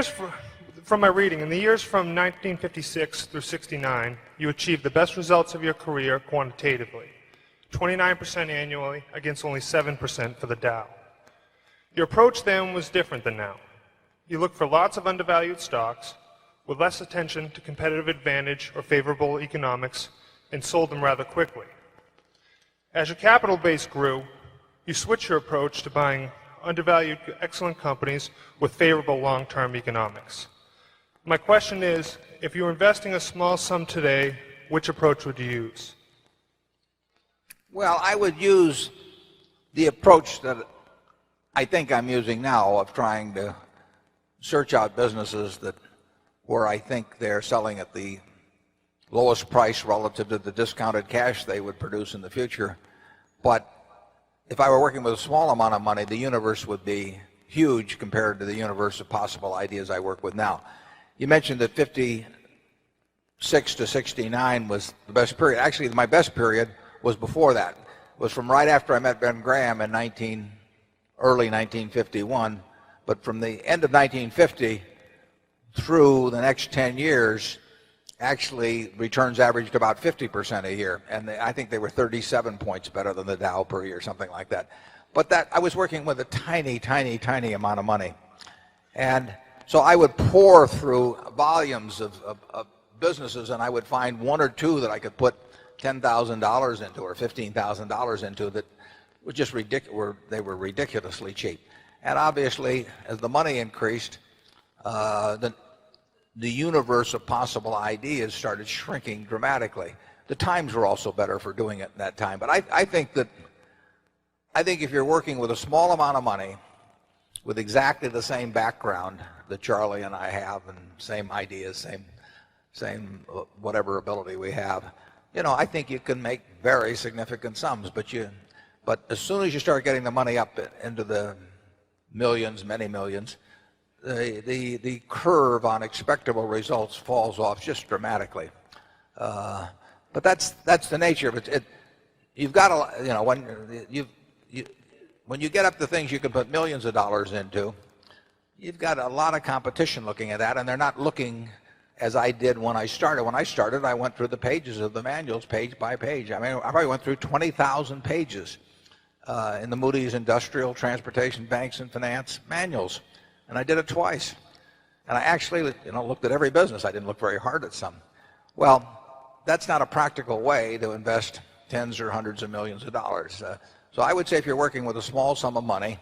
from my reading, in the years from 1956 through 69, you achieved the best results of your career quantitatively, 29% annually against only 7% for the Dow. Your approach then was different than now. You looked for lots of undervalued stocks with less attention to competitive advantage or favorable economics and sold them rather quickly. As your capital base grew, you switched your approach to buying undervalued, excellent companies with favorable long-term economics. My question is, if you were investing a small sum today, which approach would you use? Well, I would use the approach that I think I'm using now of trying to search out businesses that where I think they're selling at the lowest price relative to the discounted cash they would produce in the future. But if I were working with a small amount of money, the universe would be huge compared to the universe of possible ideas I work with now. You mentioned that 56 to 69 was the best period. Actually, my best period was before that. It was from right after I met Ben Graham in early 1951. But from the end of 1950 through the next 10 years, actually returns averaged about 50% a year. And I think they were 37 points better than the Dow per year, something like that. But that I was working with a tiny, tiny, tiny amount of money. And so I would pour through volumes of businesses, and I would find one or two that I could put $10,000 into or $15,000 into that were just ridiculous. They were ridiculously cheap. And obviously, as the money increased, the universe of possible ideas started shrinking dramatically. The times were also better for doing it in that time. But I think if you're working with a small amount of money, with exactly the same background that Charlie and I have, and same ideas, same whatever ability we have, I think you can make very significant sums. But as soon as you start getting the money up into the millions, many millions, the curve on expectable results falls off just dramatically. But that's the nature of it. You've got to, when you get up to things you can put millions of dollars into, you've got a lot of competition looking at that, and they're not looking as I did when I started. When I started, I went through the pages of the manuals page by page. I mean, I probably went through 20,000 pages in the Moody's Industrial, Transportation, Banks, and Finance manuals. And I did it twice. And I actually, looked at every business. I didn't look very hard at some. Well, that's not a practical way to invest tens or hundreds of millions of dollars. So I would say if you're working with a small sum of money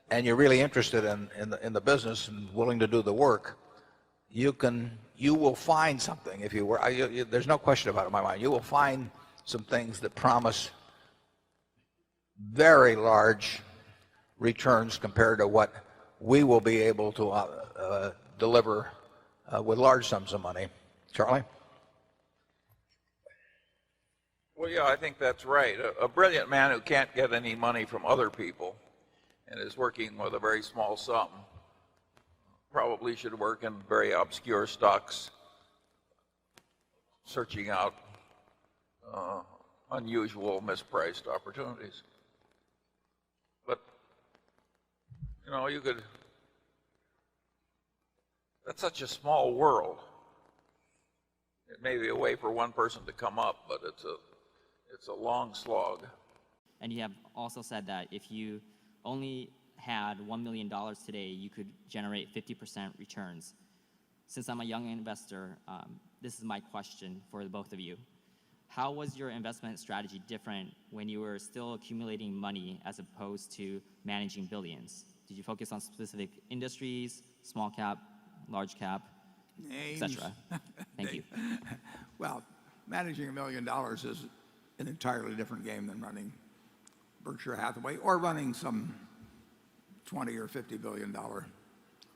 and you're really interested in the business and willing to do the work, you will find something. If you were, there's no question about it in my mind. You will find some things that promise very large returns compared to what we will be able to deliver with large sums of money. Charlie? Well, yeah, I think that's right. A brilliant man who can't get any money from other people and is working with a very small sum probably should work in very obscure stocks, searching out unusual, mispriced opportunities. But, that's such a small world. It may be a way for one person to come up, but it's a long slog. And you have also said that if you only had $1 million today, you could generate 50% returns. Since I'm a young investor, this is my question for the both of you. How was your investment strategy different when you were still accumulating money as opposed to managing billions? Did you focus on specific industries, small cap, large cap, etc.? Thank you. Well, managing $1 million is an entirely different game than running Berkshire Hathaway or running some $20 or $50 billion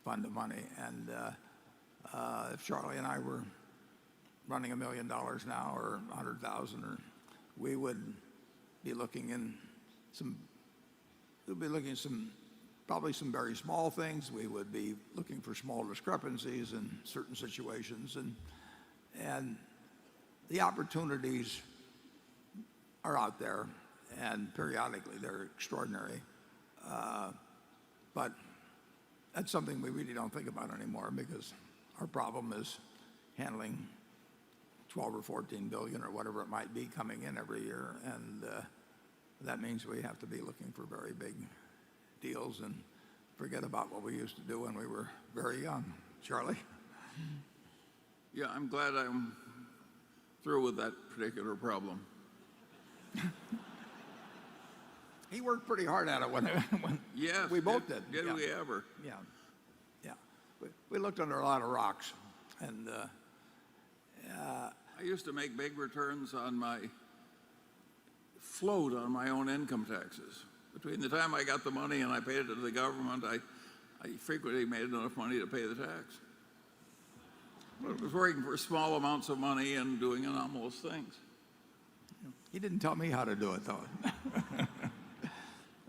fund of money. And if Charlie and I were running $1 million now or 100,000, or we would be looking in probably some very small things. We would be looking for small discrepancies in certain situations, and the opportunities are out there, and periodically they're extraordinary. But that's something we really don't think about anymore because our problem is handling 12 or 14 billion or whatever it might be coming in every year. And that means we have to be looking for very big deals and forget about what we used to do when we were very young. Charlie? Yeah, I'm glad I'm through with that particular problem. He worked pretty hard at it when Yes, we both did. Did Yeah. we ever? Yeah, yeah. We looked under a lot of rocks, and I used to make big returns on my float on my own income taxes. Between the time I got the money and I paid it to the government, I frequently made enough money to pay the tax. But I was working for small amounts of money and doing anomalous things. he didn't tell me how to do it, though.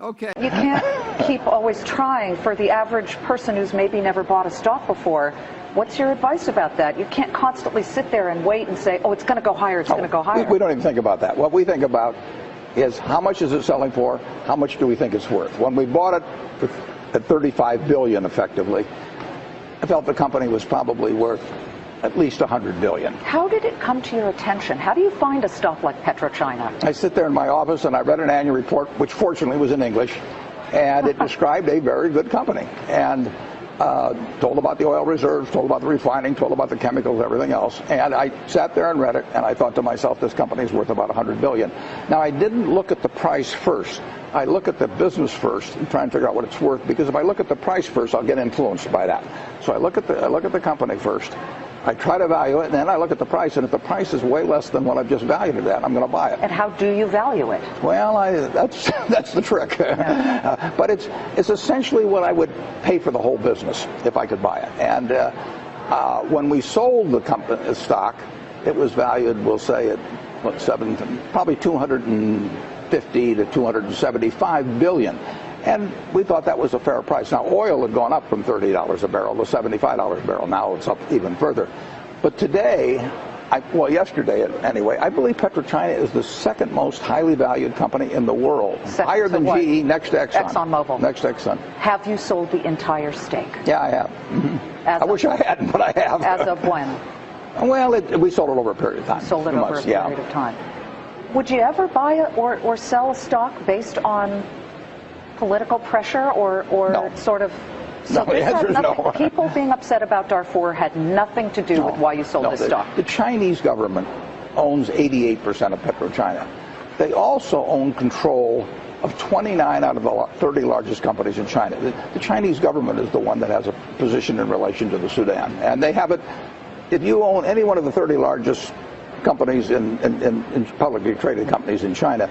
Okay. You can't keep always trying. For the average person who's maybe never bought a stock before, what's your advice about that? You can't constantly sit there and wait and say, oh, it's going to go higher, it's going to go higher. We don't even think about that. What we think about is how much is it selling for, how much do we think it's worth. When we bought it at 35 billion effectively, I felt the company was probably worth at least 100 billion. How did it come to your attention? How do you find a stock like PetroChina? I sit there in my office and I read an annual report, which fortunately was in English, and it described a very good company and told about the oil reserves, told about the refining, told about the chemicals, everything else. And I sat there and read it, and I thought to myself, this company is worth about 100 billion. Now, I didn't look at the price first. I look at the business first and try and figure out what it's worth, because if I look at the price first, I'll get influenced by that. So I look at the company first. I try to value it, and then I look at the price, and if the price is way less than what I've just valued it at, I'm going to buy it. And how do you value it? Well, that's the trick. Yeah. But it's essentially what I would pay for the whole business if I could buy it. And when we sold the stock, it was valued, we'll say, at probably 250 to 275 billion. And we thought that was a fair price. Now, oil had gone up from $30 a barrel to $75 a barrel. Now it's up even further. But today, yesterday anyway, I believe PetroChina is the second most highly valued company in the world. Second higher to than what? GE, next to Exxon. ExxonMobil. Next to Exxon. Have you sold the entire stake? Yeah, I have. I wish I hadn't, but I have. As of when? Well, we sold it over a period of time. Sold it 2 over months, a period of time. Would you ever buy it or sell a stock based on political pressure or No. sort of? No, the answer is no. People being upset about Darfur had nothing to do with why you sold this stock. The Chinese government owns 88% of PetroChina. They also own control of 29 out of the 30 largest companies in China. The Chinese government is the one that has a position in relation to the Sudan. And they have it, if you own any one of the 30 largest companies in publicly traded companies in China,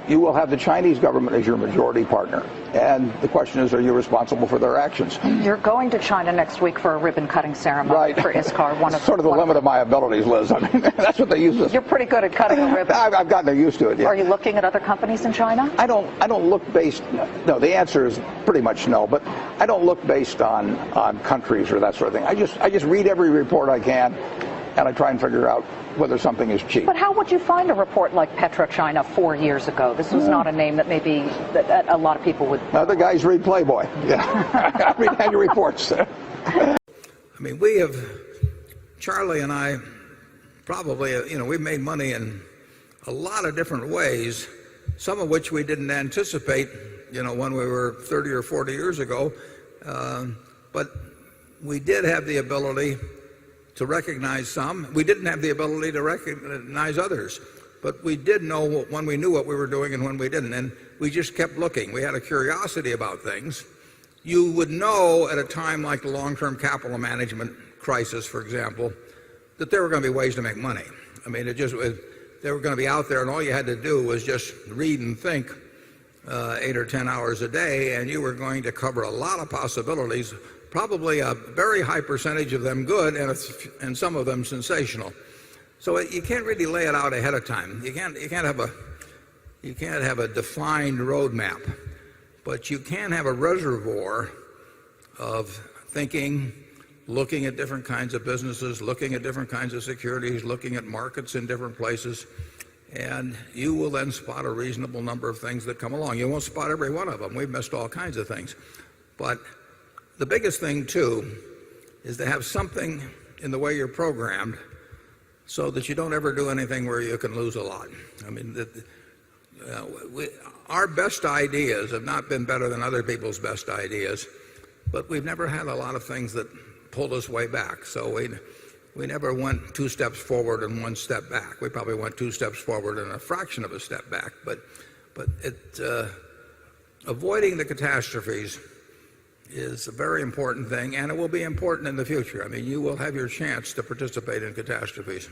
you will have the Chinese government as your majority partner. And the question is, are you responsible for their actions? You're going to China next week for a ribbon-cutting ceremony for ISCAR. Sort of the limit of my abilities, Liz. I mean, that's what they use this. You're pretty good at cutting a ribbon. I've gotten used to it. Yeah. Are you looking at other companies in China? I don't look based. No, the answer is pretty much no. But I don't look based on countries or that sort of thing. I just read every report I can, and I try and figure out whether something is cheap. But how would you find a report like PetroChina 4 years ago? This was not a name that maybe that a lot of people would. Other guys read Playboy. Yeah, I read annual reports. I mean, Charlie and I, probably, we've made money in a lot of different ways, some of which we didn't anticipate, when we were 30 or 40 years ago. But we did have the ability to recognize some. We didn't have the ability to recognize others. But we did know when we knew what we were doing and when we didn't. And we just kept looking. We had a curiosity about things. You would know at a time like the long-term capital management crisis, for example, that there were going to be ways to make money. I mean, they were going to be out there, and all you had to do was just read and think 8 or 10 hours a day, and you were going to cover a lot of possibilities, probably a very high percentage of them good and some of them sensational. So you can't really lay it out ahead of time. You can't have a defined roadmap, but you can have a reservoir of thinking, looking at different kinds of businesses, looking at different kinds of securities, looking at markets in different places, and you will then spot a reasonable number of things that come along. You won't spot every one of them. We've missed all kinds of things. But the biggest thing, too, is to have something in the way you're programmed so that you don't ever do anything where you can lose a lot. I mean, our best ideas have not been better than other people's best ideas, but we've never had a lot of things that pulled us way back. So we never went 2 steps forward and 1 step back. We probably went 2 steps forward and a fraction of a step back. But avoiding the catastrophes is a very important thing, and it will be important in the future. I mean, you will have your chance to participate in catastrophes.